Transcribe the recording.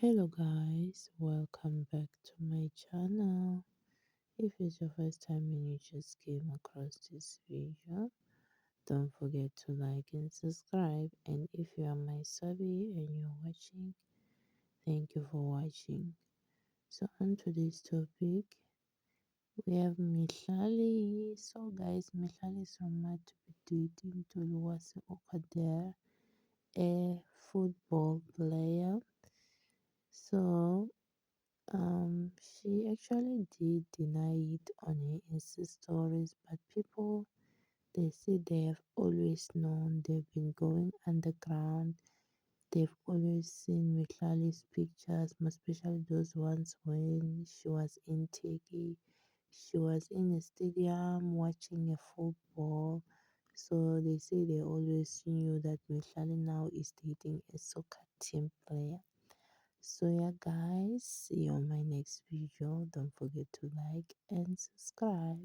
Hello guys, welcome back to my channel. If it's your first time and you just came across this video, don't forget to like and subscribe. And if you are my subby and you're watching, thank you for watching. So on today's topic, we have Mihlali. So guys, Mihlali is rumored to be dating Toluwase Okader, a football player. So she actually did deny it on her Insta stories, but people they say they have always known they've been going underground. They've always seen Miklali's pictures, especially those ones when she was in Turkey. She was in a stadium watching a football. So they say they always knew that Miklali now is dating a soccer team player. So yeah guys, see you on my next video. Don't forget to like and subscribe.